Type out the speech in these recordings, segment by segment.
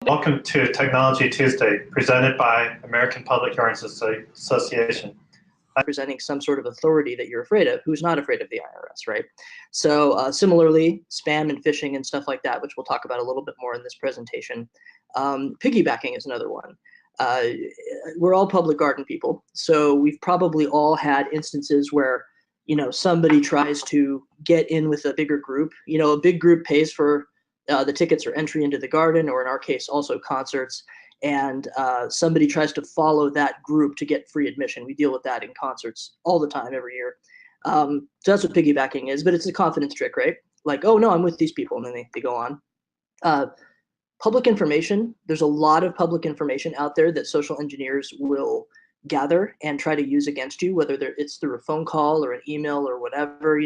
Welcome to Technology Tuesday, presented by American Public Guardians Association. Representing some sort of authority that you're afraid of, who's not afraid of the IRS, right? So similarly, spam and phishing and stuff like that, which we'll talk about a little bit more in this presentation. Piggybacking is another one. We're all public guardian people, so we've probably all had instances where, somebody tries to get in with a bigger group. A big group pays for the tickets or entry into the garden, or in our case, also concerts. And somebody tries to follow that group to get free admission. We deal with that in concerts all the time, every year. So that's what piggybacking is, but it's a confidence trick, right? Like, oh no, I'm with these people, and then they go on. Public information, there's a lot of public information out there that social engineers will gather and try to use against you, whether it's through a phone call or an email or whatever.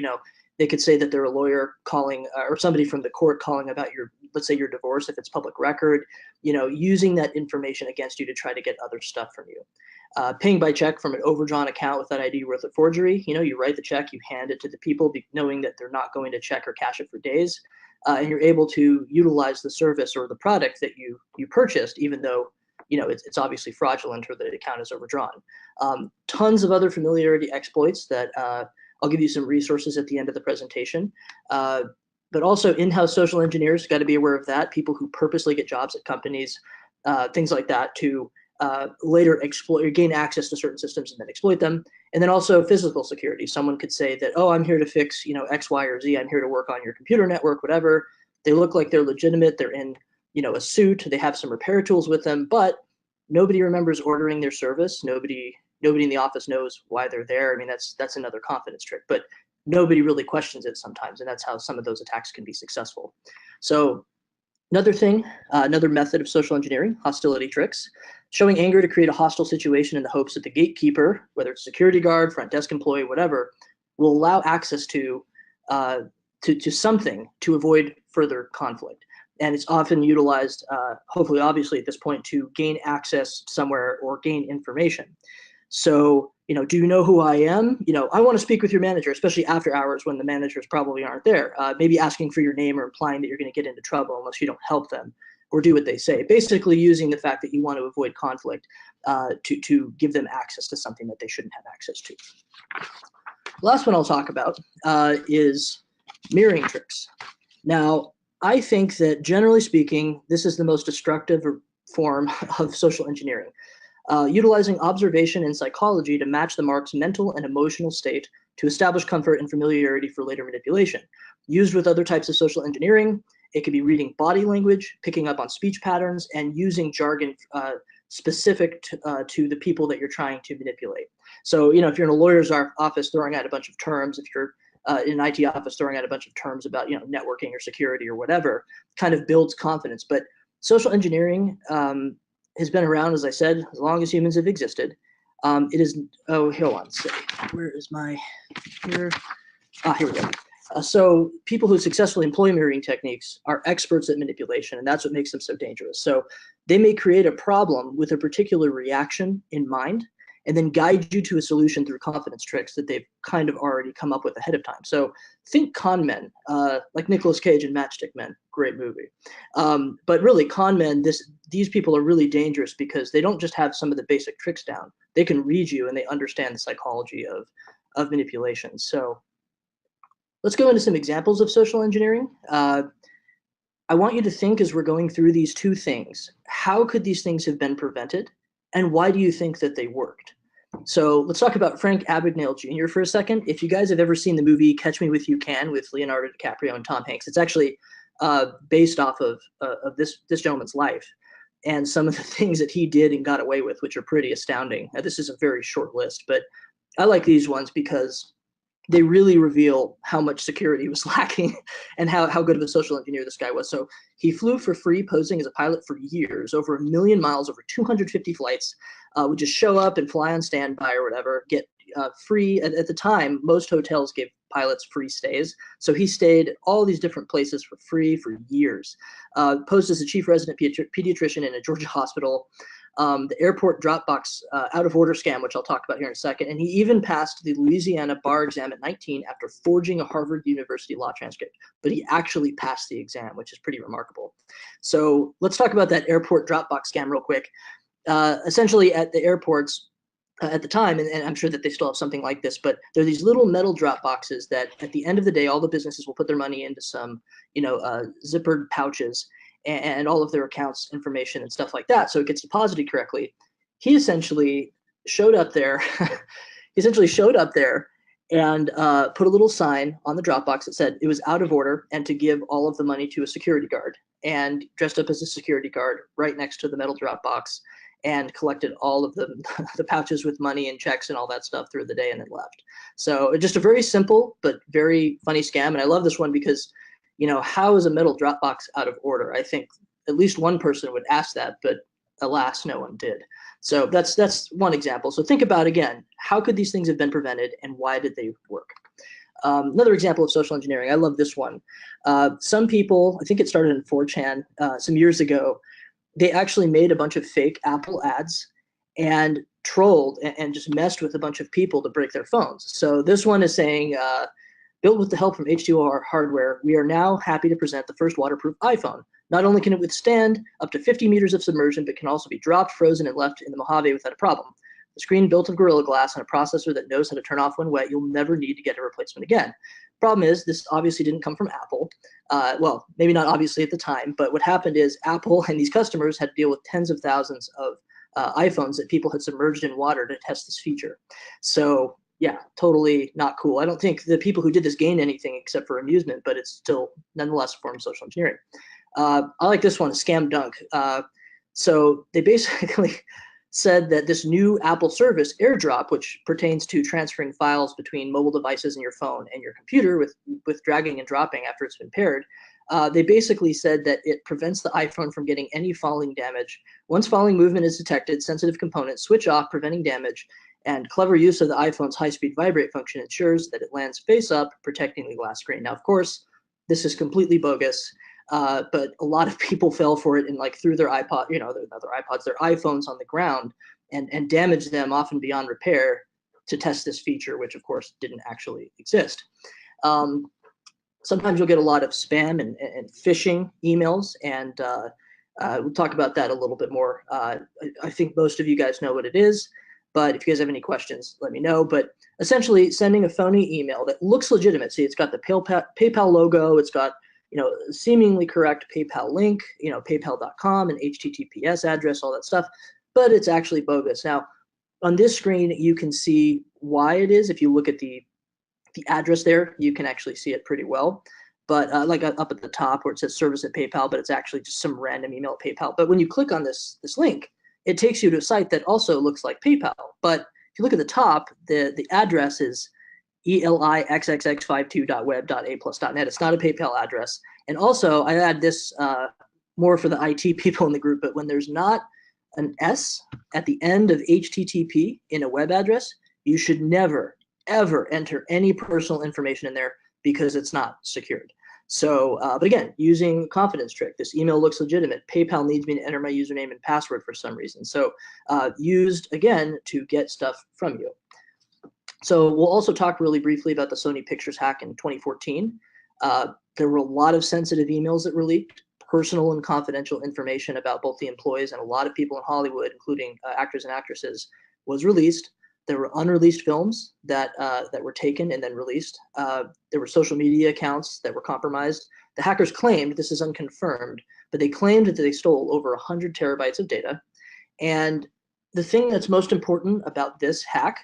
They could say that they're a lawyer calling, or somebody from the court calling about let's say your divorce, if it's public record, using that information against you to try to get other stuff from you. Paying by check from an overdrawn account with that ID worth of forgery. You write the check, you hand it to the people, knowing that they're not going to check or cash it for days. And you're able to utilize the service or the product that you purchased, even though it's obviously fraudulent or the account is overdrawn. Tons of other familiarity exploits that I'll give you some resources at the end of the presentation. But also in-house social engineers, got to be aware of that. People who purposely get jobs at companies, things like that, to later exploit or gain access to certain systems and then exploit them. And then also physical security. Someone could say that, oh, I'm here to fix X, Y, or Z. I'm here to work on your computer network, whatever. They look like they're legitimate. They're in a suit. They have some repair tools with them, but nobody remembers ordering their service. Nobody in the office knows why they're there. I mean, that's another confidence trick, but nobody really questions it sometimes, and that's how some of those attacks can be successful. So another thing, another method of social engineering, hostility tricks, showing anger to create a hostile situation in the hopes that the gatekeeper, whether it's security guard, front desk employee, whatever, will allow access to something to avoid further conflict. And it's often utilized, hopefully, obviously, at this point, to gain access somewhere or gain information. So, do you know who I am? I want to speak with your manager, especially after hours when the managers probably aren't there. Maybe asking for your name or implying that you're going to get into trouble unless you don't help them or do what they say. Basically using the fact that you want to avoid conflict to give them access to something that they shouldn't have access to. The last one I'll talk about is mirroring tricks. Now, I think that generally speaking, this is the most destructive form of social engineering. Utilizing observation and psychology to match the mark's mental and emotional state to establish comfort and familiarity for later manipulation. Used with other types of social engineering, it could be reading body language, picking up on speech patterns, and using jargon specific to the people that you're trying to manipulate. So, if you're in a lawyer's office throwing out a bunch of terms, if you're in an IT office throwing out a bunch of terms about, networking or security or whatever, kind of builds confidence. But social engineering has been around, as I said, as long as humans have existed. It is, hold on, say, where is my, here? Here we go. So people who successfully employ mirroring techniques are experts at manipulation, and that's what makes them so dangerous. So they may create a problem with a particular reaction in mind, and then guide you to a solution through confidence tricks that they've kind of already come up with ahead of time. So think con men, like Nicolas Cage in Matchstick Men, great movie. But really, con men, these people are really dangerous because they don't just have some of the basic tricks down. They can read you and they understand the psychology of manipulation. So let's go into some examples of social engineering. I want you to think, as we're going through these two things, how could these things have been prevented? And why do you think that they worked? So let's talk about Frank Abagnale Jr. for a second. If you guys have ever seen the movie Catch Me If You Can with Leonardo DiCaprio and Tom Hanks, it's actually based off of this gentleman's life and some of the things that he did and got away with, which are pretty astounding. Now, this is a very short list, but I like these ones because they really reveal how much security was lacking and how good of a social engineer this guy was. So he flew for free, posing as a pilot for years, over 1 million miles, over 250 flights, would just show up and fly on standby or whatever, get free. At the time, most hotels gave pilots free stays. So he stayed all these different places for free for years. Posed as a chief resident pediatrician in a Georgia hospital. the airport Dropbox out of order scam, which I'll talk about here in a second. And he even passed the Louisiana bar exam at 19 after forging a Harvard University law transcript. But he actually passed the exam, which is pretty remarkable. So let's talk about that airport Dropbox scam real quick. Essentially, at the airports, at the time, and I'm sure that they still have something like this, but there are these little metal drop boxes that at the end of the day, all the businesses will put their money into some, zippered pouches and all of their accounts information and stuff like that. So it gets deposited correctly. He essentially showed up there. And put a little sign on the Dropbox that said it was out of order and to give all of the money to a security guard, and dressed up as a security guard right next to the metal Dropbox, and collected all of the pouches with money and checks and all that stuff through the day, and then left. So just a very simple but very funny scam. And I love this one because, how is a metal Dropbox out of order? I think at least one person would ask that, but alas, no one did. So that's one example. So think about, again, how could these things have been prevented and why did they work? Another example of social engineering, I love this one. Some people, I think it started in 4chan some years ago, they actually made a bunch of fake Apple ads and trolled and just messed with a bunch of people to break their phones. So this one is saying, built with the help from H2R hardware, we are now happy to present the first waterproof iPhone. Not only can it withstand up to 50 meters of submersion, but can also be dropped, frozen, and left in the Mojave without a problem. The screen built of Gorilla Glass and a processor that knows how to turn off when wet, you'll never need to get a replacement again. Problem is, this obviously didn't come from Apple. Well, maybe not obviously at the time, but what happened is Apple and these customers had to deal with tens of thousands of iPhones that people had submerged in water to test this feature. So yeah, totally not cool. I don't think the people who did this gained anything except for amusement, but it's still nonetheless a form of social engineering. I like this one, Scam Dunk. So they basically said that this new Apple service, AirDrop, which pertains to transferring files between mobile devices and your phone and your computer with dragging and dropping after it's been paired, they basically said that it prevents the iPhone from getting any falling damage. Once falling movement is detected, sensitive components switch off, preventing damage, and clever use of the iPhone's high-speed vibrate function ensures that it lands face up, protecting the glass screen. Now, of course, this is completely bogus. But a lot of people fell for it and threw their their iPhones on the ground and damaged them often beyond repair to test this feature, which of course didn't actually exist. Sometimes you'll get a lot of spam and phishing emails, and we'll talk about that a little bit more. I think most of you guys know what it is, but if you guys have any questions, let me know. But essentially sending a phony email that looks legitimate. See, it's got the PayPal logo, it's got seemingly correct PayPal link, paypal.com and HTTPS address, all that stuff, but it's actually bogus. Now, on this screen, you can see why it is. If you look at the address there, you can actually see it pretty well. But up at the top where it says service at PayPal, but it's actually just some random email at PayPal. But when you click on this link, it takes you to a site that also looks like PayPal. But if you look at the top, the address is elixxx52.web.a+.net. It's not a PayPal address. And also, I add this more for the IT people in the group, but when there's not an S at the end of HTTP in a web address, you should never, ever enter any personal information in there because it's not secured. So, but again, using a confidence trick, this email looks legitimate. PayPal needs me to enter my username and password for some reason. So used, again, to get stuff from you. So we'll also talk really briefly about the Sony Pictures hack in 2014. There were a lot of sensitive emails that were leaked, personal and confidential information about both the employees and a lot of people in Hollywood, including actors and actresses, was released. There were unreleased films that were taken and then released. There were social media accounts that were compromised. The hackers claimed, this is unconfirmed, but they claimed that they stole over 100 terabytes of data. And the thing that's most important about this hack,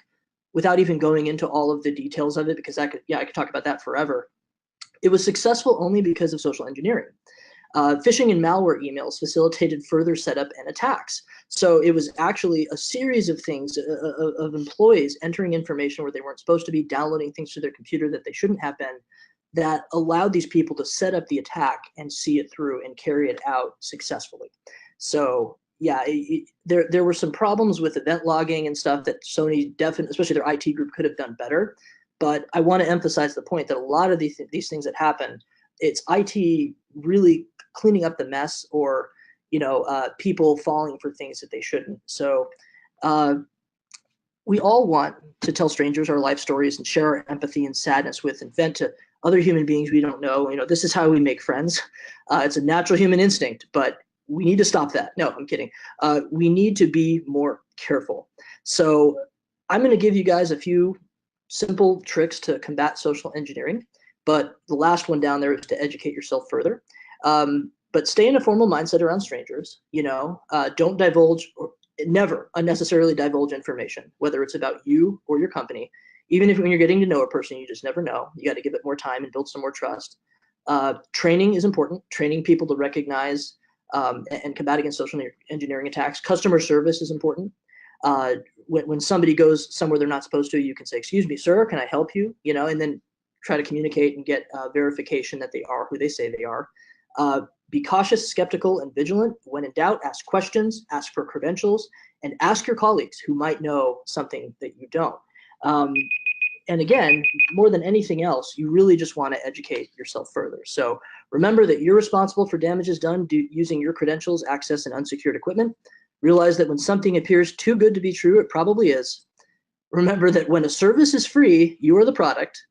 without even going into all of the details of it, because I could talk about that forever, it was successful only because of social engineering. Phishing and malware emails facilitated further setup and attacks. So it was actually a series of things of employees entering information where they weren't supposed to be, downloading things to their computer that they shouldn't have been, that allowed these people to set up the attack and see it through and carry it out successfully. So yeah, there were some problems with event logging and stuff that Sony definitely, especially their IT group, could have done better. But I want to emphasize the point that a lot of these things that happen, it's IT really cleaning up the mess, or people falling for things that they shouldn't. So we all want to tell strangers our life stories and share our empathy and sadness with and vent to other human beings we don't know. This is how we make friends. It's a natural human instinct, but we need to stop that. No, I'm kidding. We need to be more careful. So I'm going to give you guys a few simple tricks to combat social engineering, but the last one down there is to educate yourself further. But stay in a formal mindset around strangers. Don't divulge or never unnecessarily divulge information, whether it's about you or your company. Even if when you're getting to know a person, you just never know. You got to give it more time and build some more trust. Training is important. Training people to recognize and combat against social engineering attacks. Customer service is important. When somebody goes somewhere they're not supposed to, you can say, "Excuse me, sir, can I help you?" And then try to communicate and get verification that they are who they say they are. Be cautious, skeptical, and vigilant. When in doubt, ask questions, ask for credentials, and ask your colleagues who might know something that you don't. And again, more than anything else, you really just want to educate yourself further. So remember that you're responsible for damages done using your credentials, access, and unsecured equipment. Realize that when something appears too good to be true, it probably is. Remember that when a service is free, you are the product.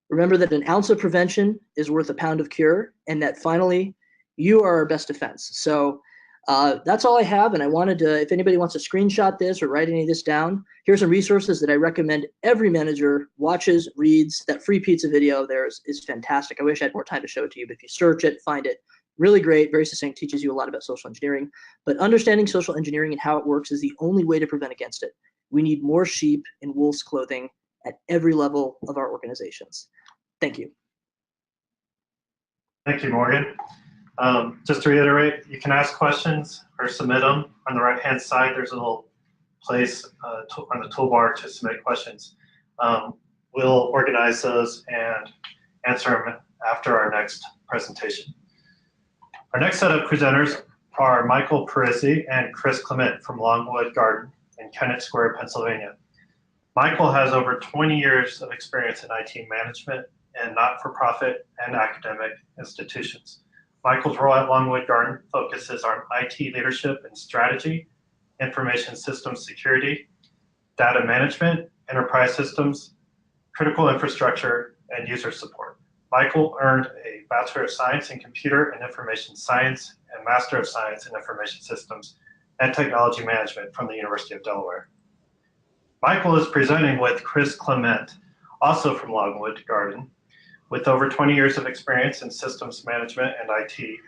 Remember that an ounce of prevention is worth a pound of cure, and that finally, you are our best defense. So that's all I have, and I wanted to, if anybody wants to screenshot this or write any of this down, here's some resources that I recommend every manager watches, reads. That free pizza video there is fantastic. I wish I had more time to show it to you, but if you search it, find it. Really great, very succinct, teaches you a lot about social engineering. But understanding social engineering and how it works is the only way to prevent against it. We need more sheep in wolf's clothing at every level of our organizations. Thank you. Thank you, Morgan. Just to reiterate, you can ask questions or submit them. On the right-hand side, there's a little place on the toolbar to submit questions. We'll organize those and answer them after our next presentation. Our next set of presenters are Michael Parisi and Chris Clement from Longwood Garden in Kennett Square, Pennsylvania. Michael has over 20 years of experience in IT management in not-for-profit and academic institutions. Michael's role at Longwood Garden focuses on IT leadership and strategy, information systems security, data management, enterprise systems, critical infrastructure, and user support. Michael earned a Bachelor of Science in Computer and Information Science and Master of Science in Information Systems and Technology Management from the University of Delaware. Michael is presenting with Chris Clement, also from Longwood Garden. With over 20 years of experience in systems management and IT,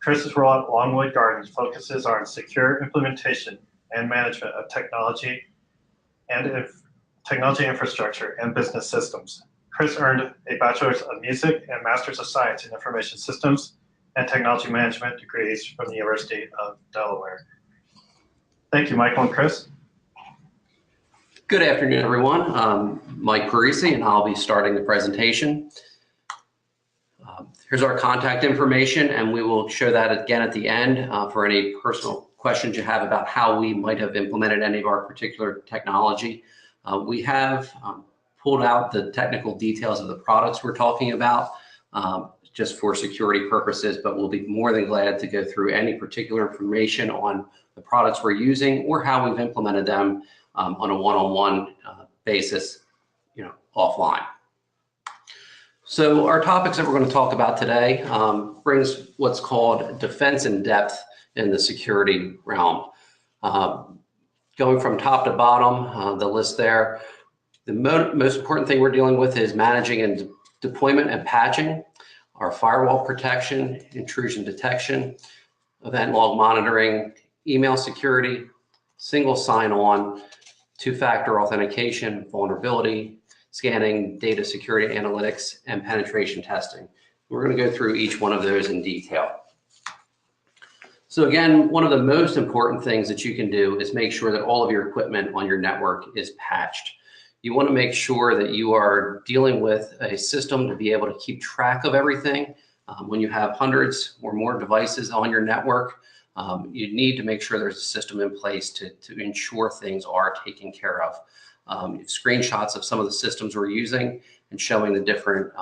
Chris's role at Longwood Gardens focuses on secure implementation and management of technology infrastructure and business systems. Chris earned a Bachelor's of Music and Master's of Science in Information Systems and Technology Management degrees from the University of Delaware. Thank you, Michael and Chris. Good afternoon, everyone. I'm Mike Parisi, and I'll be starting the presentation. Here's our contact information, and we will show that again at the end for any personal questions you have about how we might have implemented any of our particular technology. We have pulled out the technical details of the products we're talking about just for security purposes, but we'll be more than glad to go through any particular information on the products we're using or how we've implemented them on a one-on-one basis, offline. So our topics that we're going to talk about today brings what's called defense in depth in the security realm. Going from top to bottom, the list there, the most important thing we're dealing with is managing and deployment and patching, our firewall protection, intrusion detection, event log monitoring, email security, single sign-on, two-factor authentication, vulnerability, scanning, data security analytics, and penetration testing. We're going to go through each one of those in detail. So again, one of the most important things that you can do is make sure that all of your equipment on your network is patched. You want to make sure that you are dealing with a system to be able to keep track of everything. When you have hundreds or more devices on your network, you need to make sure there's a system in place to ensure things are taken care of. Screenshots of some of the systems we're using and showing the different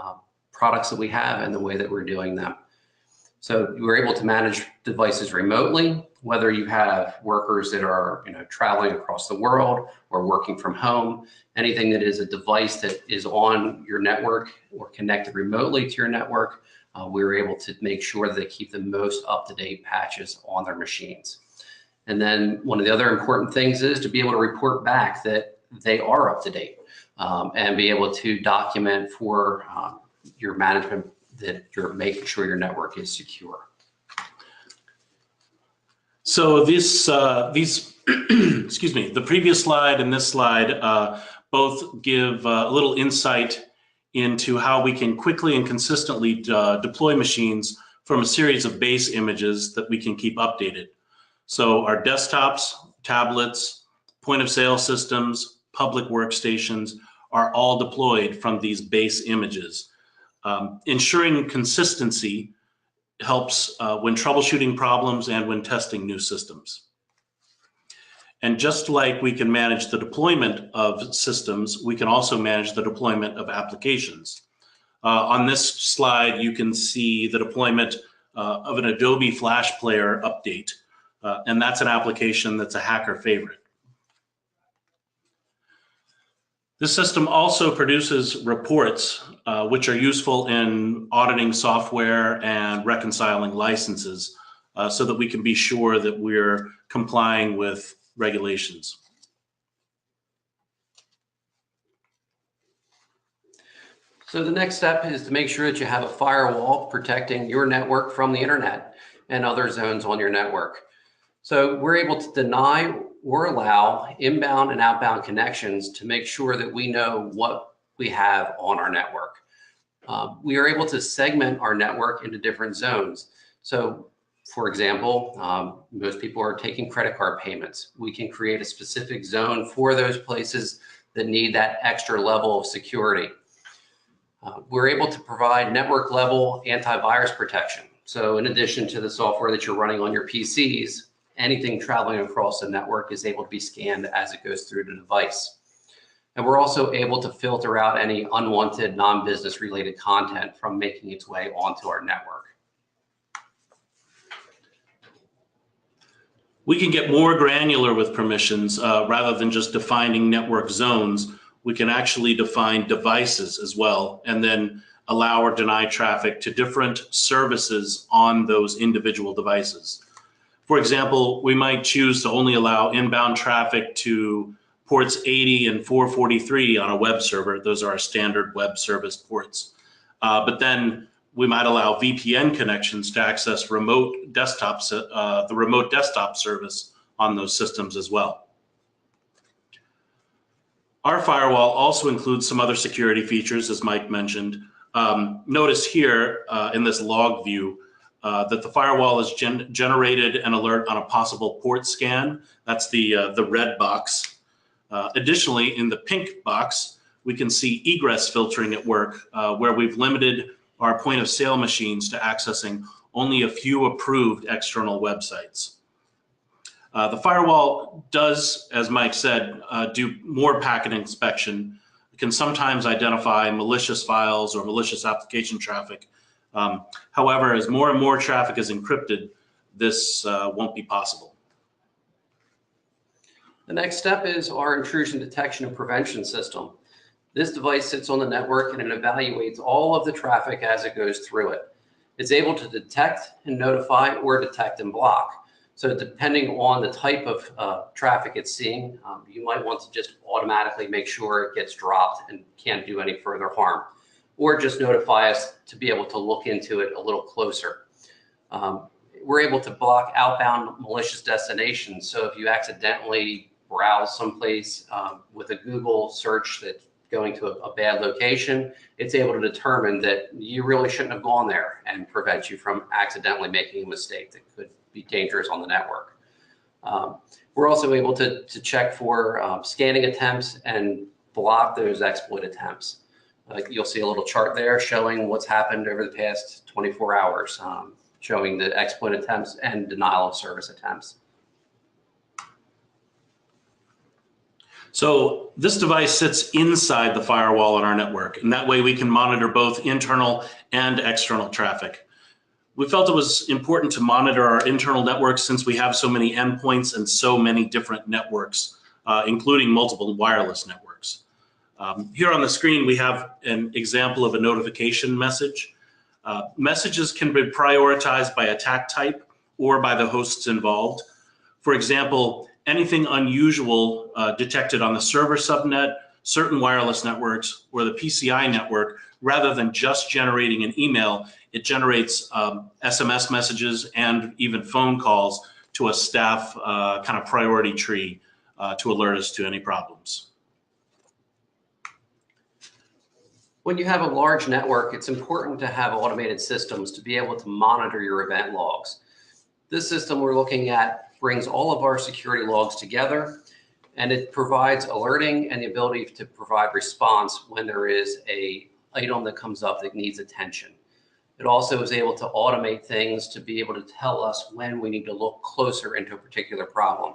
products that we have and the way that we're doing them. So we're able to manage devices remotely, whether you have workers that are traveling across the world or working from home. Anything that is a device that is on your network or connected remotely to your network, we're able to make sure that they keep the most up-to-date patches on their machines. And then one of the other important things is to be able to report back that they are up to date and be able to document for your management that you're making sure your network is secure. So these excuse me, the previous slide and this slide both give a little insight into how we can quickly and consistently deploy machines from a series of base images that we can keep updated. So our desktops, tablets, point of sale systems, public workstations are all deployed from these base images. Ensuring consistency helps when troubleshooting problems and when testing new systems. And just like we can manage the deployment of systems, we can also manage the deployment of applications. On this slide, you can see the deployment of an Adobe Flash Player update, and that's an application that's a hacker favorite. This system also produces reports which are useful in auditing software and reconciling licenses so that we can be sure that we're complying with regulations. So the next step is to make sure that you have a firewall protecting your network from the internet and other zones on your network. So we're able to deny or allow inbound and outbound connections to make sure that we know what we have on our network. We are able to segment our network into different zones. So for example, most people are taking credit card payments. We can create a specific zone for those places that need that extra level of security. We're able to provide network level antivirus protection. So in addition to the software that you're running on your PCs, anything traveling across the network is able to be scanned as it goes through the device. And we're also able to filter out any unwanted non-business related content from making its way onto our network. We can get more granular with permissions rather than just defining network zones. We can actually define devices as well, and then allow or deny traffic to different services on those individual devices. For example, we might choose to only allow inbound traffic to ports 80 and 443 on a web server. Those are our standard web service ports. But then we might allow VPN connections to access remote desktops, the remote desktop service on those systems as well. Our firewall also includes some other security features, as Mike mentioned. Notice here in this log view that the firewall has generated an alert on a possible port scan. That's the red box. Additionally, in the pink box, we can see egress filtering at work, where we've limited our point of sale machines to accessing only a few approved external websites. The firewall does, as Mike said, do more packet inspection. It can sometimes identify malicious files or malicious application traffic. However, as more and more traffic is encrypted, this won't be possible. The next step is our intrusion detection and prevention system. This device sits on the network and it evaluates all of the traffic as it goes through it. It's able to detect and notify or detect and block. So depending on the type of traffic it's seeing, you might want to just automatically make sure it gets dropped and can't do any further harm, or just notify us to be able to look into it a little closer. We're able to block outbound malicious destinations. So if you accidentally browse someplace with a Google search that's going to a bad location, it's able to determine that you really shouldn't have gone there and prevent you from accidentally making a mistake that could be dangerous on the network. We're also able to check for scanning attempts and block those exploit attempts. You'll see a little chart there showing what's happened over the past 24 hours, showing the exploit attempts and denial of service attempts. So this device sits inside the firewall in our network, and that way we can monitor both internal and external traffic. We felt it was important to monitor our internal networks since we have so many endpoints and so many different networks, including multiple wireless networks. Here on the screen, we have an example of a notification message. Messages can be prioritized by attack type or by the hosts involved. For example, anything unusual detected on the server subnet, certain wireless networks, or the PCI network, rather than just generating an email, it generates SMS messages and even phone calls to a staff kind of priority tree to alert us to any problems. When you have a large network, it's important to have automated systems to be able to monitor your event logs. This system we're looking at brings all of our security logs together, and it provides alerting and the ability to provide response when there is an item that comes up that needs attention. It also is able to automate things to be able to tell us when we need to look closer into a particular problem.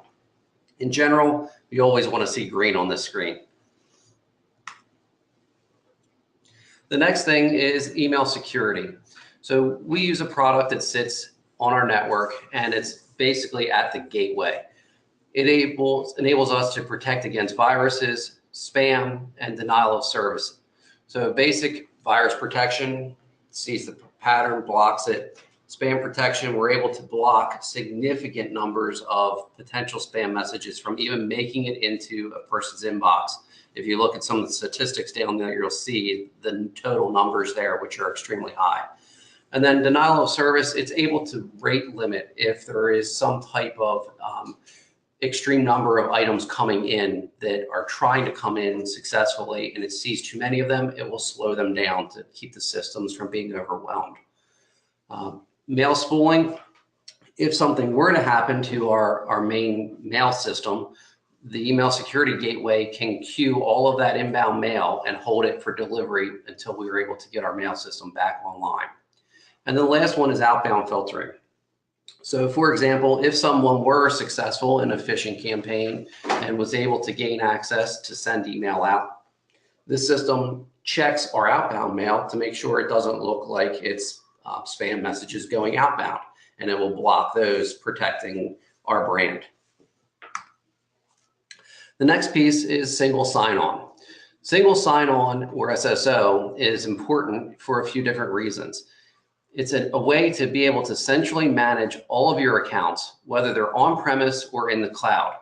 In general, we always want to see green on this screen. The next thing is email security. So we use a product that sits on our network, and it's basically at the gateway. It enables us to protect against viruses, spam, and denial of service. So basic virus protection sees the pattern, blocks it. Spam protection, we're able to block significant numbers of potential spam messages from even making it into a person's inbox. If you look at some of the statistics down there, you'll see the total numbers there, which are extremely high. And then denial of service, it's able to rate limit if there is some type of extreme number of items coming in that are trying to come in successfully, and it sees too many of them, it will slow them down to keep the systems from being overwhelmed. Mail spooling, if something were to happen to our main mail system, the email security gateway can queue all of that inbound mail and hold it for delivery until we were able to get our mail system back online. And the last one is outbound filtering. So for example, if someone were successful in a phishing campaign and was able to gain access to send email out, this system checks our outbound mail to make sure it doesn't look like it's spam messages going outbound, and it will block those, protecting our brand. The next piece is single sign-on. Single sign-on, or SSO, is important for a few different reasons. It's a way to be able to centrally manage all of your accounts, whether they're on-premise or in the cloud.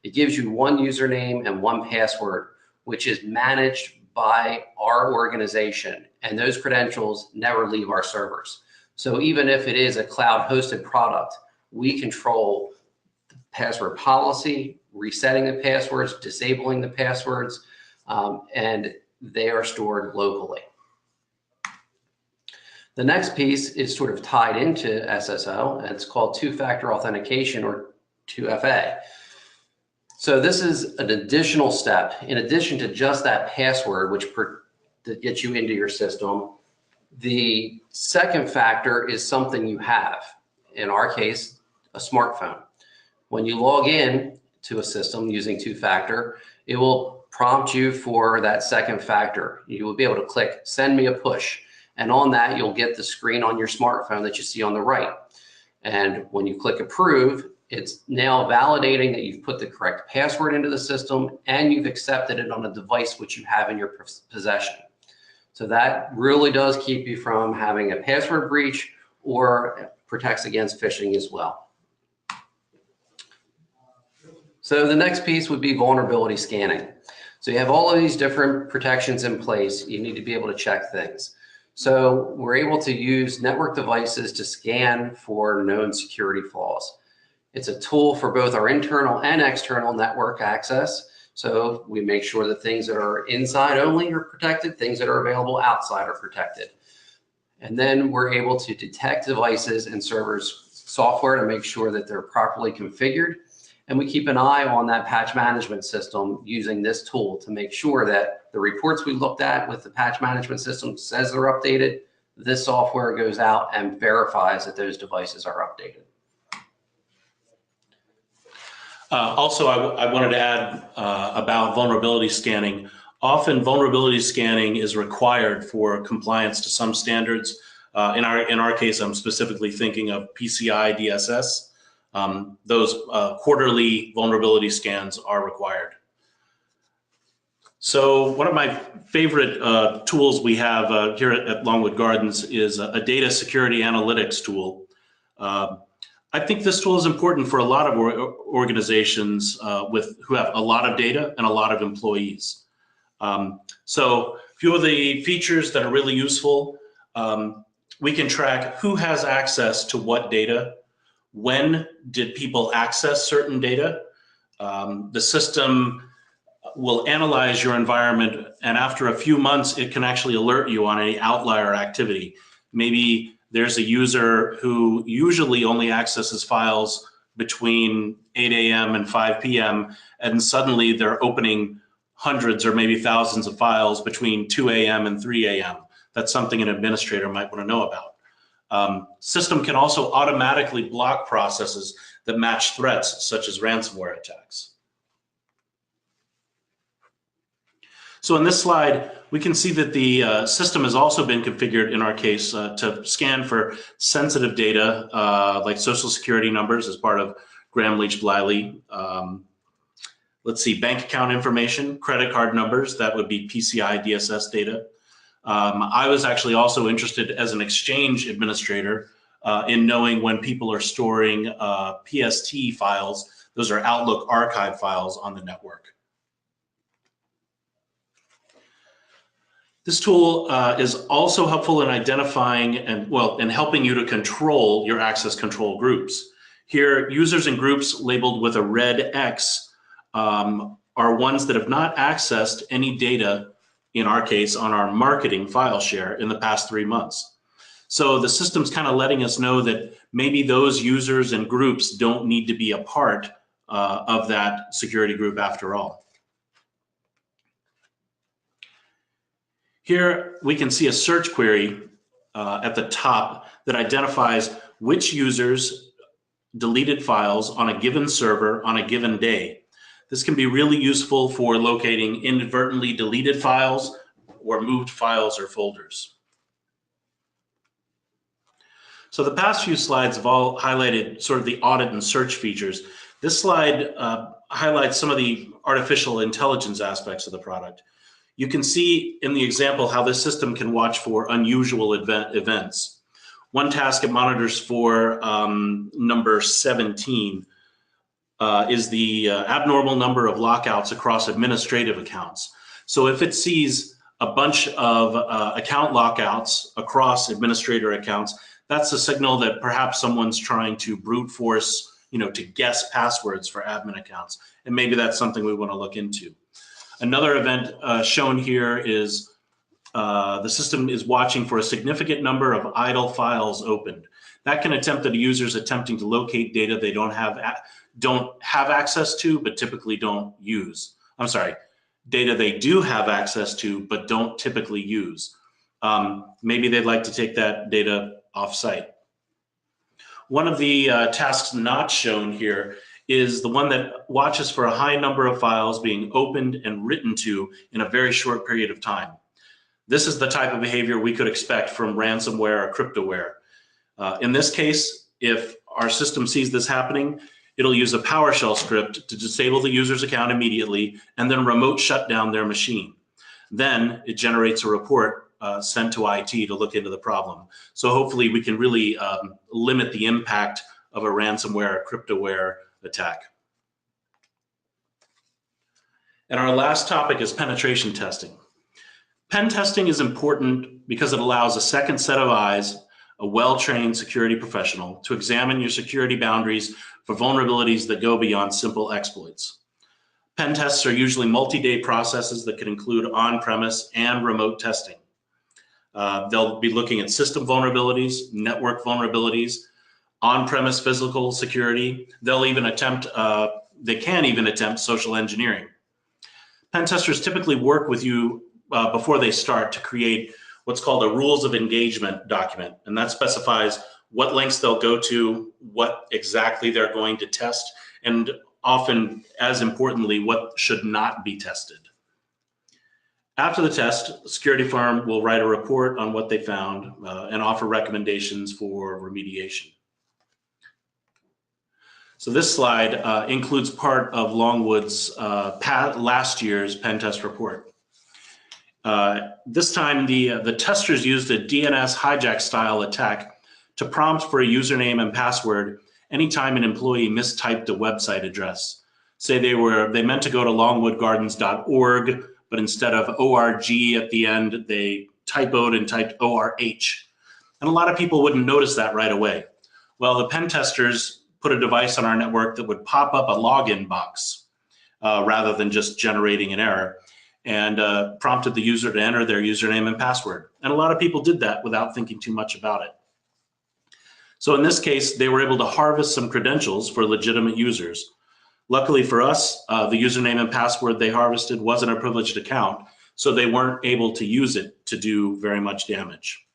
It gives you one username and one password, which is managed by our organization, and those credentials never leave our servers. So even if it is a cloud-hosted product, we control the password policy, resetting the passwords, disabling the passwords, and they are stored locally. The next piece is sort of tied into SSO, and it's called two-factor authentication, or 2FA. So this is an additional step. In addition to just that password, which that gets you into your system, the second factor is something you have. In our case, a smartphone. When you log in to a system using two-factor, it will prompt you for that second factor. You will be able to click send me a push, and on that you'll get the screen on your smartphone that you see on the right. And when you click approve, it's now validating that you've put the correct password into the system and you've accepted it on a device which you have in your possession. So that really does keep you from having a password breach, or protects against phishing as well. So the next piece would be vulnerability scanning. So you have all of these different protections in place. You need to be able to check things. So we're able to use network devices to scan for known security flaws. It's a tool for both our internal and external network access. So we make sure that things that are inside only are protected, things that are available outside are protected. And then we're able to detect devices and servers software to make sure that they're properly configured. And we keep an eye on that patch management system using this tool to make sure that the reports we looked at with the patch management system says they're updated. This software goes out and verifies that those devices are updated. Also, I wanted to add about vulnerability scanning. Often vulnerability scanning is required for compliance to some standards. In our case, I'm specifically thinking of PCI DSS. Those quarterly vulnerability scans are required. So one of my favorite tools we have here at Longwood Gardens is a data security analytics tool. I think this tool is important for a lot of organizations who have a lot of data and a lot of employees. So a few of the features that are really useful, we can track who has access to what data, when did people access certain data. The system will analyze your environment, and after a few months, it can actually alert you on any outlier activity. Maybe there's a user who usually only accesses files between 8 a.m. and 5 p.m., and suddenly they're opening hundreds or maybe thousands of files between 2 a.m. and 3 a.m. That's something an administrator might want to know about. System can also automatically block processes that match threats, such as ransomware attacks. So in this slide, we can see that the system has also been configured, in our case, to scan for sensitive data like social security numbers as part of Gramm-Leach-Bliley. Let's see, bank account information, credit card numbers, that would be PCI DSS data. I was actually also interested as an exchange administrator in knowing when people are storing PST files. Those are Outlook archive files on the network. This tool is also helpful in identifying and helping you to control your access control groups. Here, users and groups labeled with a red X are ones that have not accessed any data, in our case, on our marketing file share in the past 3 months. So the system's kind of letting us know that maybe those users and groups don't need to be a part of that security group after all. Here we can see a search query at the top that identifies which users deleted files on a given server on a given day. This can be really useful for locating inadvertently deleted files or moved files or folders. So the past few slides have all highlighted sort of the audit and search features. This slide highlights some of the artificial intelligence aspects of the product. You can see in the example how this system can watch for unusual events. One task it monitors for, number 17, is the abnormal number of lockouts across administrative accounts. So if it sees a bunch of account lockouts across administrator accounts, that's a signal that perhaps someone's trying to brute force, to guess passwords for admin accounts. And maybe that's something we want to look into. Another event shown here is the system is watching for a significant number of idle files opened. That can attempt at a user's attempting to locate data they don't have access to, but typically don't use. I'm sorry, data they do have access to, but don't typically use. Maybe they'd like to take that data off-site. One of the tasks not shown here is the one that watches for a high number of files being opened and written to in a very short period of time. This is the type of behavior we could expect from ransomware or cryptoware. In this case, if our system sees this happening, it'll use a PowerShell script to disable the user's account immediately and then remote shut down their machine. Then it generates a report sent to IT to look into the problem. So hopefully we can really limit the impact of a ransomware or cryptoware attack. And our last topic is penetration testing. Pen testing is important because it allows a second set of eyes, a well-trained security professional, to examine your security boundaries for vulnerabilities that go beyond simple exploits. Pen tests are usually multi-day processes that can include on-premise and remote testing. They'll be looking at system vulnerabilities, network vulnerabilities, on-premise physical security. They'll even attempt, they can even attempt social engineering. Pen testers typically work with you before they start to create what's called a rules of engagement document, and that specifies what links they'll go to, what exactly they're going to test, and often, as importantly, what should not be tested. After the test, the security firm will write a report on what they found and offer recommendations for remediation. So this slide includes part of Longwood's last year's pen test report. This time, the testers used a DNS hijack style attack to prompt for a username and password anytime an employee mistyped a website address. Say they meant to go to longwoodgardens.org, but instead of org at the end, they typoed and typed ORH. And a lot of people wouldn't notice that right away. Well, the pen testers put a device on our network that would pop up a login box rather than just generating an error, and prompted the user to enter their username and password. And a lot of people did that without thinking too much about it. So in this case, they were able to harvest some credentials for legitimate users. Luckily for us, the username and password they harvested wasn't a privileged account, so they weren't able to use it to do very much damage.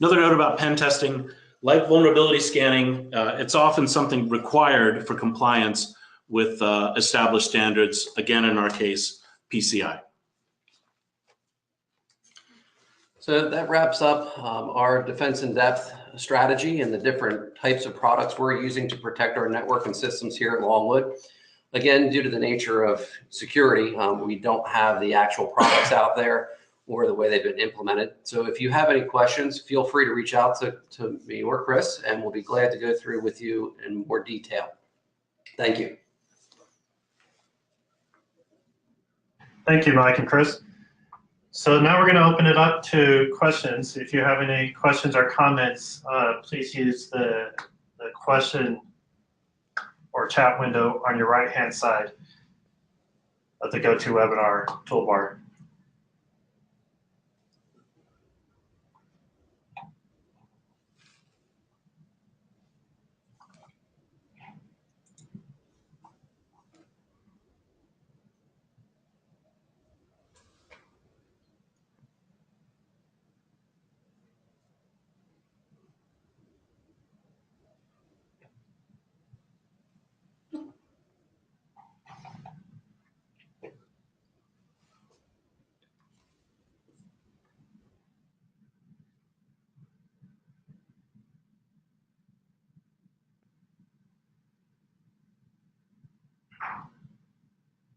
Another note about pen testing, like vulnerability scanning, it's often something required for compliance with established standards, again in our case, PCI. So that wraps up our defense in depth strategy and the different types of products we're using to protect our network and systems here at Longwood. Again, due to the nature of security, we don't have the actual products out there or the way they've been implemented. So if you have any questions, feel free to reach out to me or Chris, and we'll be glad to go through with you in more detail. Thank you. Thank you, Mike and Chris. So now we're going to open it up to questions. If you have any questions or comments, please use the question or chat window on your right-hand side of the GoToWebinar toolbar.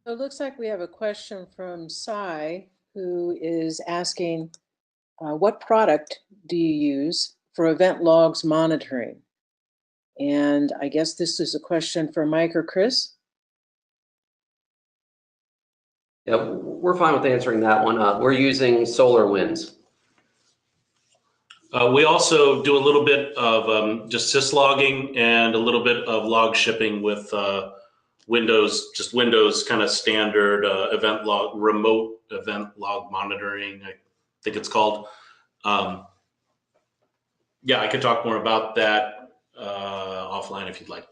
So it looks like we have a question from Cy, who is asking, what product do you use for event logs monitoring? And I guess this is a question for Mike or Chris. Yeah, we're fine with answering that one. We're using SolarWinds. We also do a little bit of just syslogging and a little bit of log shipping with Windows, just Windows kind of standard event log, remote event log monitoring, I think it's called. Yeah, I could talk more about that offline if you'd like.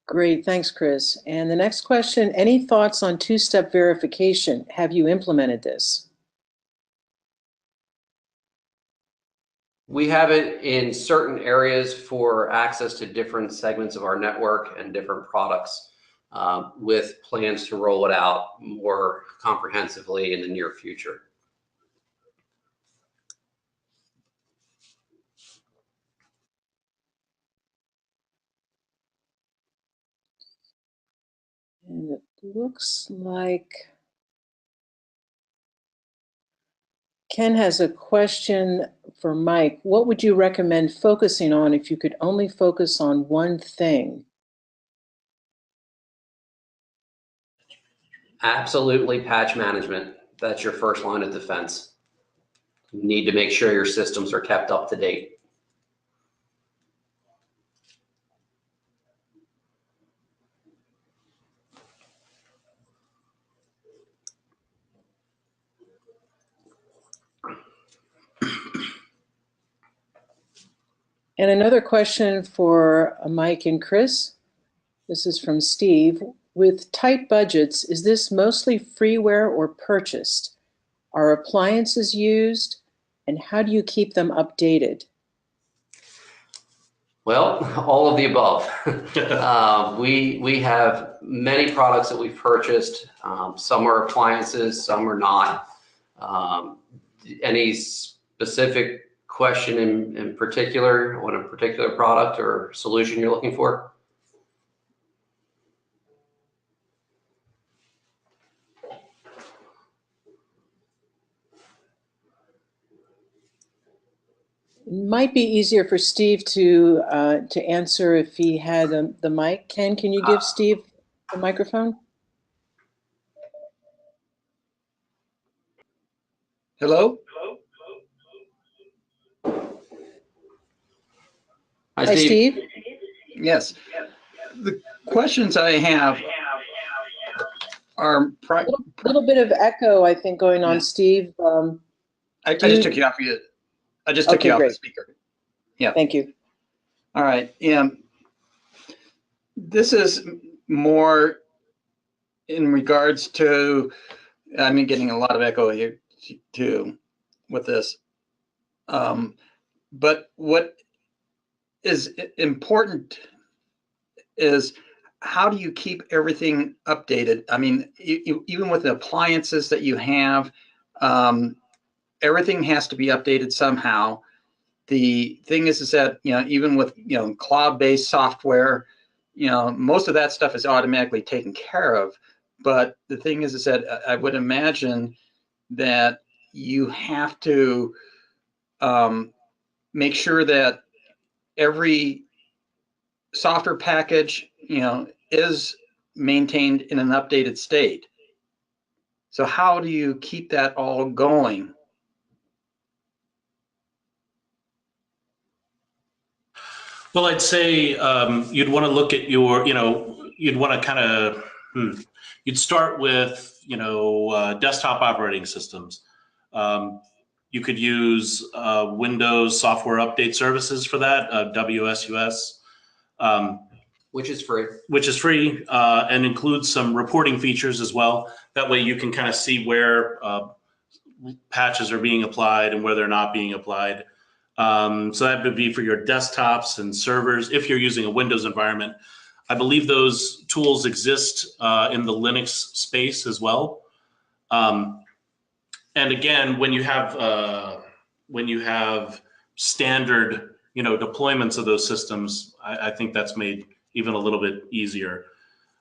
Great, thanks, Chris. And the next question, any thoughts on two-step verification? Have you implemented this? We have it in certain areas for access to different segments of our network and different products, with plans to roll it out more comprehensively in the near future. And it looks like Ken has a question for Mike. What would you recommend focusing on if you could only focus on one thing? Absolutely, patch management. That's your first line of defense. You need to make sure your systems are kept up to date. And another question for Mike and Chris. This is from Steve. With tight budgets, is this mostly freeware or purchased? Are appliances used? And how do you keep them updated? Well, all of the above. We have many products that we've purchased. Some are appliances, some are not. Any specific question in particular on a particular product or solution you're looking for? It might be easier for Steve to answer if he had the mic. Ken, can you give Steve the microphone? Hello? Hi, Steve. Yes. The questions I have are... A little bit of echo, I think, going on, Steve. I just took you off you. I just took you off the speaker. Yeah. Thank you. All right. Yeah. This is more in regards to, I'm getting a lot of echo here too with this. But what is important is, how do you keep everything updated? I mean, even with the appliances that you have, everything has to be updated somehow. The thing is that, even with, cloud-based software, most of that stuff is automatically taken care of. But the thing is that I would imagine that you have to make sure that every software package, is maintained in an updated state. So how do you keep that all going? Well, I'd say you'd want to look at your, you'd want to kind of, you'd start with, desktop operating systems. You could use Windows Software Update Services for that, WSUS. Which is free. Which is free and includes some reporting features as well. That way you can kind of see where patches are being applied and where they're not being applied. So that would be for your desktops and servers. If you're using a Windows environment, I believe those tools exist in the Linux space as well. And again, when you have standard, deployments of those systems, I think that's made even a little bit easier.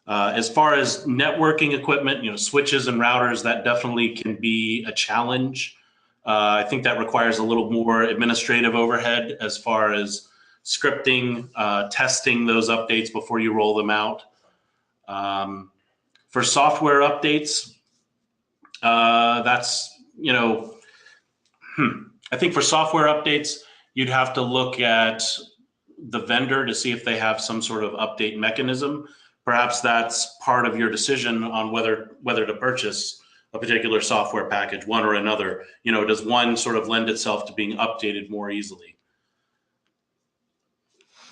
As far as networking equipment, switches and routers, that definitely can be a challenge. I think that requires a little more administrative overhead as far as scripting, testing those updates before you roll them out. For software updates, that's, I think for software updates, you'd have to look at the vendor to see if they have some sort of update mechanism. Perhaps that's part of your decision on whether to purchase a particular software package, one or another. Does one sort of lend itself to being updated more easily?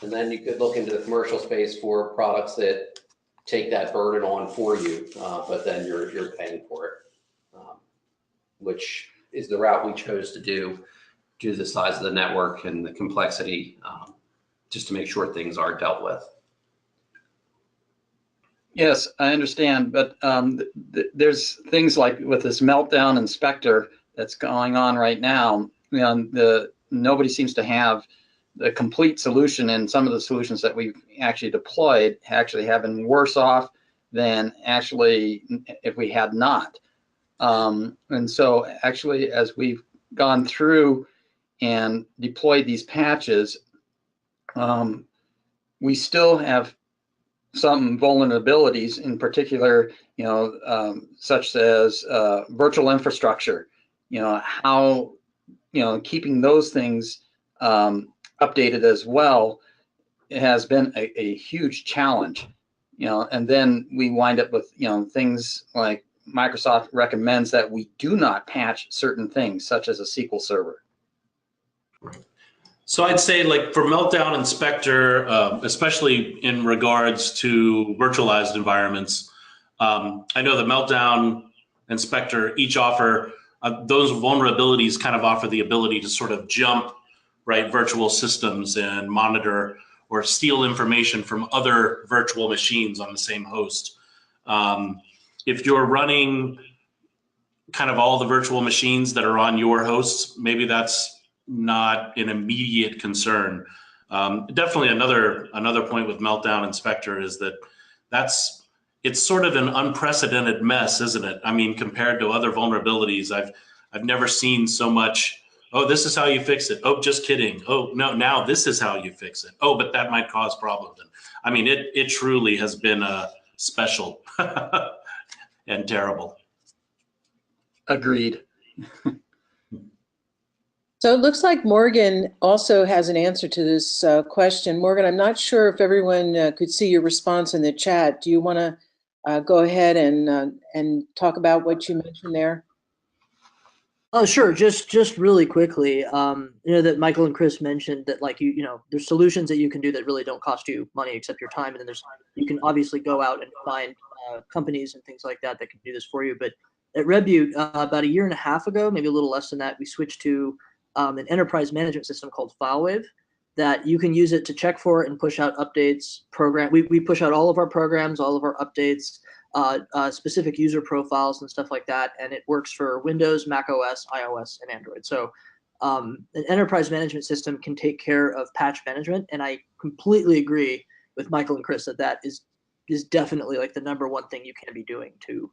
And then you could look into the commercial space for products that take that burden on for you, but then you're paying for it, which is the route we chose to do due to the size of the network and the complexity, just to make sure things are dealt with. Yes, I understand, but there's things like with this Meltdown Inspector that's going on right now. Nobody seems to have the complete solution, and some of the solutions that we've actually deployed actually have been worse off than actually if we had not. And so actually, as we've gone through and deployed these patches, we still have some vulnerabilities, in particular, such as virtual infrastructure. How keeping those things updated as well, it has been a huge challenge. And then we wind up with things like Microsoft recommends that we do not patch certain things, such as a SQL server. So I'd say, like, for Meltdown Inspector, especially in regards to virtualized environments, I know the Meltdown Inspector each offer, those vulnerabilities kind of offer the ability to sort of jump, right, virtual systems and monitor or steal information from other virtual machines on the same host. If you're running kind of all the virtual machines that are on your hosts, maybe that's not an immediate concern. Definitely another point with Meltdown and Spectre is that it's sort of an unprecedented mess, isn't it? I mean, compared to other vulnerabilities, I've never seen so much. Oh, this is how you fix it. Oh, just kidding. Oh, no, now this is how you fix it. Oh, but that might cause problems. And I mean, it truly has been special and terrible. Agreed. So it looks like Morgan also has an answer to this question. Morgan, I'm not sure if everyone could see your response in the chat. Do you want to go ahead and talk about what you mentioned there? Oh, sure. Just really quickly, that Michael and Chris mentioned that, like, there's solutions that you can do that really don't cost you money except your time, and then you can obviously go out and find companies and things like that can do this for you. But at Rebute, about a year and a half ago, maybe a little less than that, we switched to an enterprise management system called Firewall that you can use it to check for and push out updates. We push out all of our programs, all of our updates, specific user profiles and stuff like that, and it works for Windows, Mac OS, iOS, and Android. So an enterprise management system can take care of patch management, and I completely agree with Michael and Chris that is definitely like the number one thing you can be doing to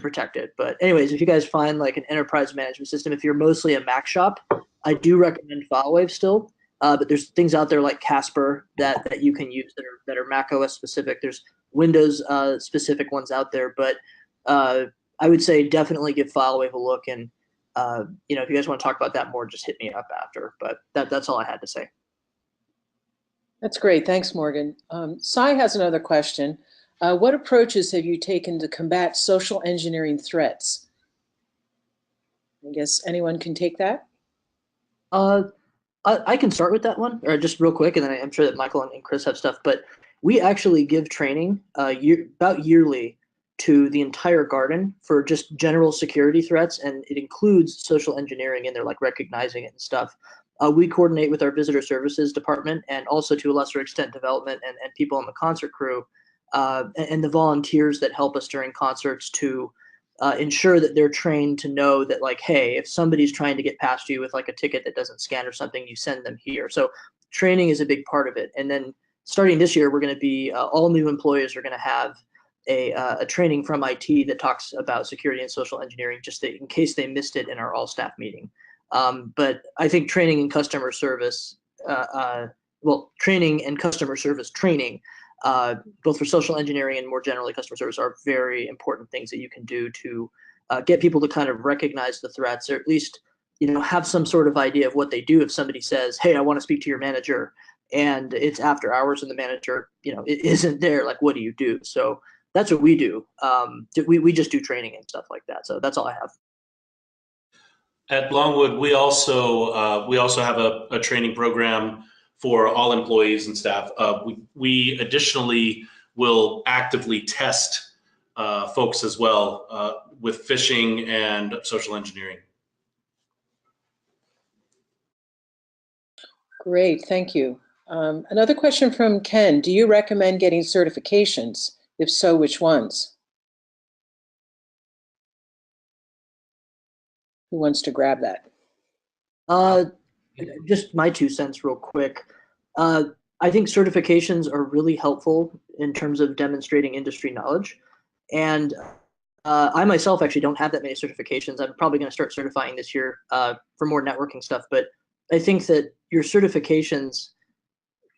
protect it. But anyways, if you guys find like an enterprise management system, if you're mostly a Mac shop, I do recommend FileWave still. But there's things out there like Casper that you can use that are Mac OS specific. There's Windows specific ones out there, but I would say definitely give FileWave a look. And if you guys want to talk about that more, just hit me up after. But that's all I had to say. That's great. Thanks, Morgan. Sai has another question. What approaches have you taken to combat social engineering threats? I guess anyone can take that. I can start with that one, or just real quick, and then I'm sure that Michael and Chris have stuff. But we actually give training about yearly to the entire garden for just general security threats, and it includes social engineering in there, like recognizing it and stuff. We coordinate with our visitor services department, and also to a lesser extent development and people on the concert crew, and the volunteers that help us during concerts to ensure that they're trained to know that, like, hey, if somebody's trying to get past you with like a ticket that doesn't scan or something, you send them here. So training is a big part of it. And then starting this year, we're going to be all new employees are going to have a training from IT that talks about security and social engineering, just in case they missed it in our all staff meeting. But I think training and customer service, training and customer service training, both for social engineering and more generally customer service, are very important things that you can do to get people to kind of recognize the threats, or at least have some sort of idea of what they do if somebody says, hey, I want to speak to your manager, and it's after hours and the manager it isn't there. Like, what do you do? So that's what we do. We just do training and stuff like that. So that's all I have. At Longwood, we also have a training program for all employees and staff. We additionally will actively test folks as well with phishing and social engineering. Great, thank you. Another question from Ken. Do you recommend getting certifications? If so, which ones? Who wants to grab that? Just my 2 cents real quick. I think certifications are really helpful in terms of demonstrating industry knowledge. And I myself actually don't have that many certifications. I'm probably going to start certifying this year for more networking stuff. But I think that your certifications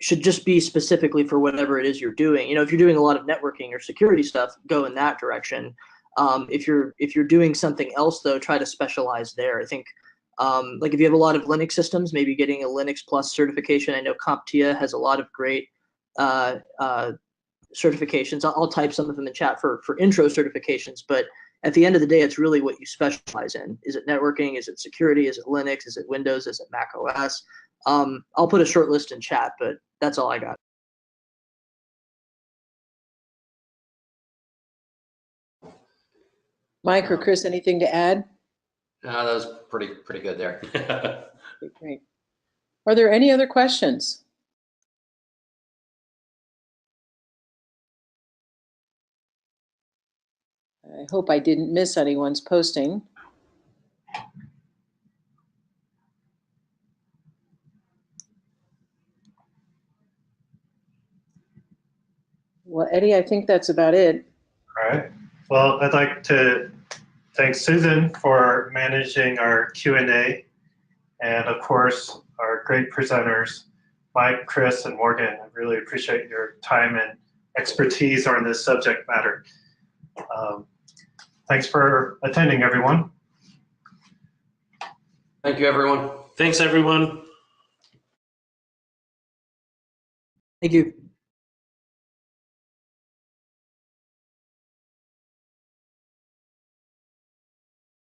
should just be specifically for whatever it is you're doing. If you're doing a lot of networking or security stuff, go in that direction. If you're doing something else, though, try to specialize there. I think like if you have a lot of Linux systems, maybe getting a Linux Plus certification. I know CompTIA has a lot of great certifications. I'll type some of them in chat for intro certifications, but at the end of the day, it's really what you specialize in. Is it networking? Is it security? Is it Linux? Is it Windows? Is it Mac OS? I'll put a short list in chat, but that's all I got. Mike or Chris, anything to add? That was pretty good there. Great. Are there any other questions? I hope I didn't miss anyone's posting. Well, Eddie, I think that's about it. All right. Well, I'd like to thank Susan for managing our Q&A, and of course, our great presenters, Mike, Chris, and Morgan. I really appreciate your time and expertise on this subject matter. Thanks for attending, everyone. Thank you, everyone. Thanks, everyone. Thank you.